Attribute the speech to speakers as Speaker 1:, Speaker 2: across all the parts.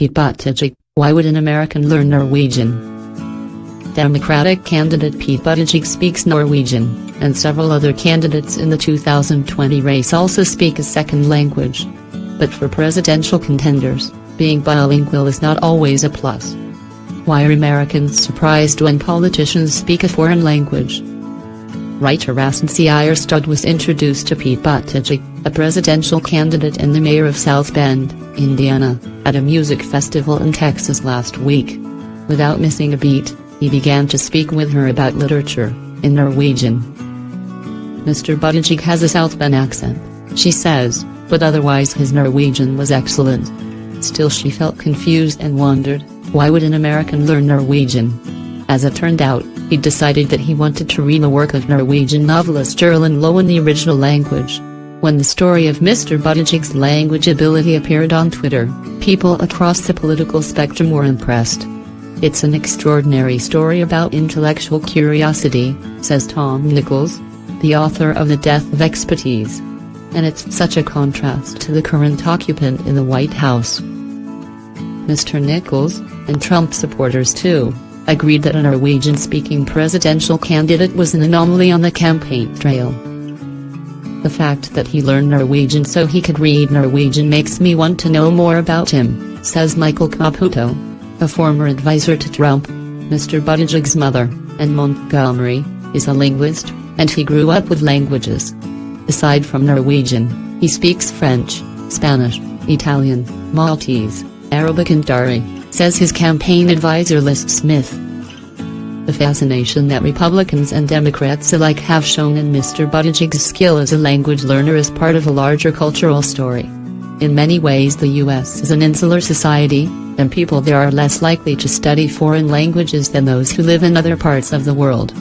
Speaker 1: Pete Buttigieg, why would an American learn Norwegian? Democratic candidate Pete Buttigieg speaks Norwegian, and several other candidates in the 2020 race also speak a second language. But for presidential contenders, being bilingual is not always a plus. Why are Americans surprised when politicians speak a foreign language? Writer Rasmussen Eierstad was introduced to Pete Buttigieg, a presidential candidate and the mayor of South Bend, Indiana, at a music festival in Texas last week. Without missing a beat, he began to speak with her about literature, in Norwegian. Mr. Buttigieg has a South Bend accent, she says, but otherwise his Norwegian was excellent. Still she felt confused and wondered, why would an American learn Norwegian? As it turned out, he decided that he wanted to read the work of Norwegian novelist Erlend Loe in the original language. When the story of Mr. Buttigieg's language ability appeared on Twitter, people across the political spectrum were impressed. It's an extraordinary story about intellectual curiosity, says Tom Nichols, the author of The Death of Expertise. And it's such a contrast to the current occupant in the White House. Mr. Nichols, and Trump supporters too, agreed that a Norwegian-speaking presidential candidate was an anomaly on the campaign trail. The fact that he learned Norwegian so he could read Norwegian makes me want to know more about him, says Michael Caputo, a former advisor to Trump. Mr. Buttigieg's mother, Anne Montgomery, is a linguist, and he grew up with languages. Aside from Norwegian, he speaks French, Spanish, Italian, Maltese, Arabic and Dari, says his campaign advisor Liz Smith. The fascination that Republicans and Democrats alike have shown in Mr. Buttigieg's skill as a language learner is part of a larger cultural story. In many ways the U.S. is an insular society, and people there are less likely to study foreign languages than those who live in other parts of the world.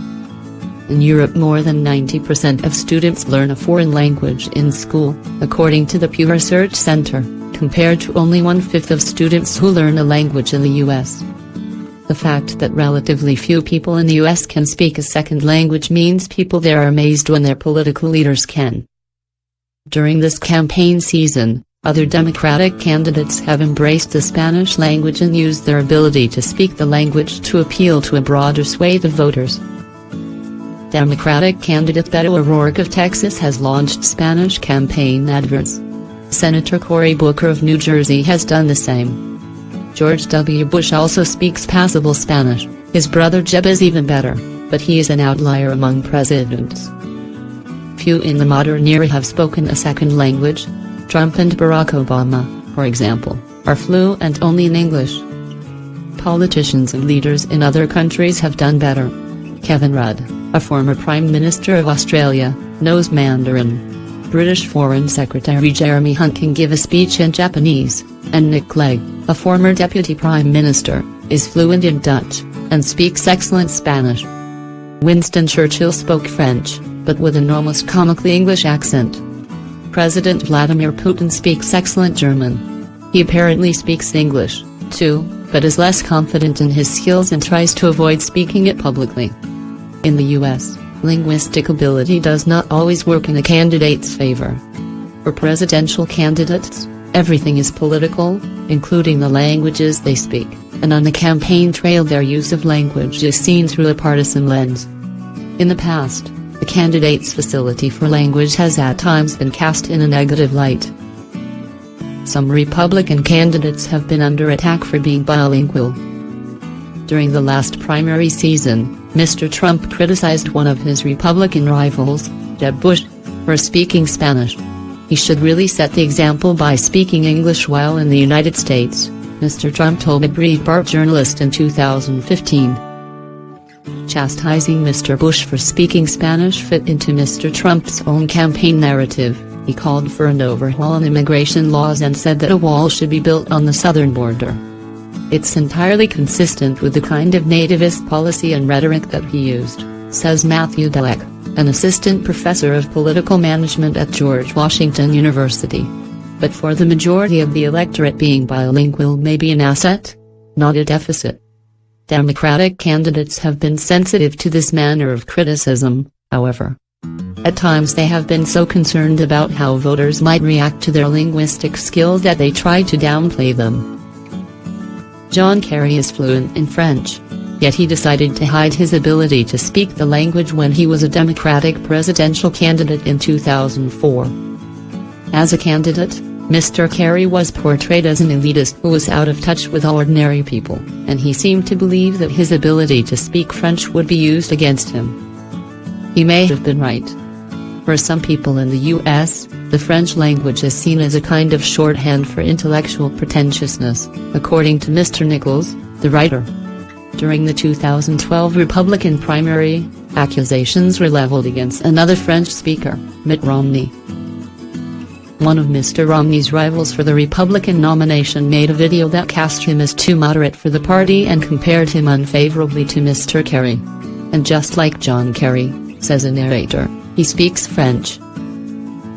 Speaker 1: In Europe more than 90% of students learn a foreign language in school, according to the Pew Research Center, compared to only 1/5 of students who learn a language in the U.S. The fact that relatively few people in the U.S. can speak a second language means people there are amazed when their political leaders can. During this campaign season, other Democratic candidates have embraced the Spanish language and used their ability to speak the language to appeal to a broader swathe of voters. Democratic candidate Beto O'Rourke of Texas has launched Spanish campaign adverts. Senator Cory Booker of New Jersey has done the same. George W. Bush also speaks passable Spanish, his brother Jeb is even better, but he is an outlier among presidents. Few in the modern era have spoken a second language. Trump and Barack Obama, for example, are fluent only in English. Politicians and leaders in other countries have done better. Kevin Rudd, a former Prime Minister of Australia, knows Mandarin. British Foreign Secretary Jeremy Hunt can give a speech in Japanese, and Nick Clegg, a former Deputy Prime Minister, is fluent in Dutch, and speaks excellent Spanish. Winston Churchill spoke French, but with an almost comically English accent. President Vladimir Putin speaks excellent German. He apparently speaks English, too, but is less confident in his skills and tries to avoid speaking it publicly. In the U.S., linguistic ability does not always work in a candidate's favor. For presidential candidates, everything is political, including the languages they speak, and on the campaign trail their use of language is seen through a partisan lens. In the past, the candidate's facility for language has at times been cast in a negative light. Some Republican candidates have been under attack for being bilingual. During the last primary season, Mr. Trump criticized one of his Republican rivals, Jeb Bush, for speaking Spanish. He should really set the example by speaking English while in the United States, Mr. Trump told a Breitbart journalist in 2015. Chastising Mr. Bush for speaking Spanish fit into Mr. Trump's own campaign narrative. He called for an overhaul in immigration laws and said that a wall should be built on the southern border. It's entirely consistent with the kind of nativist policy and rhetoric that he used, says Matthew Dweck, an assistant professor of political management at George Washington University. But for the majority of the electorate, being bilingual may be an asset, not a deficit. Democratic candidates have been sensitive to this manner of criticism, however. At times they have been so concerned about how voters might react to their linguistic skills that they try to downplay them. John Kerry is fluent in French. Yet he decided to hide his ability to speak the language when he was a Democratic presidential candidate in 2004. As a candidate, Mr. Kerry was portrayed as an elitist who was out of touch with ordinary people, and he seemed to believe that his ability to speak French would be used against him. He may have been right. For some people in the US, the French language is seen as a kind of shorthand for intellectual pretentiousness, according to Mr. Nichols, the writer. During the 2012 Republican primary, accusations were leveled against another French speaker, Mitt Romney. One of Mr. Romney's rivals for the Republican nomination made a video that cast him as too moderate for the party and compared him unfavorably to Mr. Kerry. And just like John Kerry, says a narrator, he speaks French.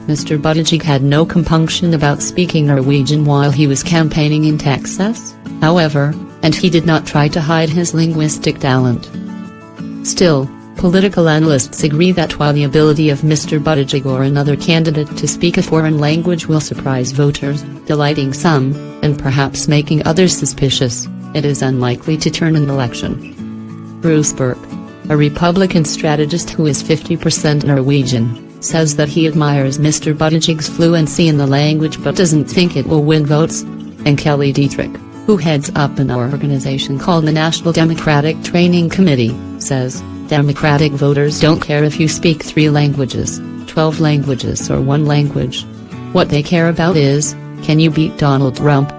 Speaker 1: Mr. Buttigieg had no compunction about speaking Norwegian while he was campaigning in Texas, however, and he did not try to hide his linguistic talent. Still, political analysts agree that while the ability of Mr. Buttigieg or another candidate to speak a foreign language will surprise voters, delighting some, and perhaps making others suspicious, it is unlikely to turn an election. Bruce Burke, a Republican strategist who is 50% Norwegian, says that he admires Mr. Buttigieg's fluency in the language but doesn't think it will win votes. And Kelly Dietrich, who heads up an organization called the National Democratic Training Committee, says, Democratic voters don't care if you speak 3 languages, 12 languages or 1 language. What they care about is, can you beat Donald Trump?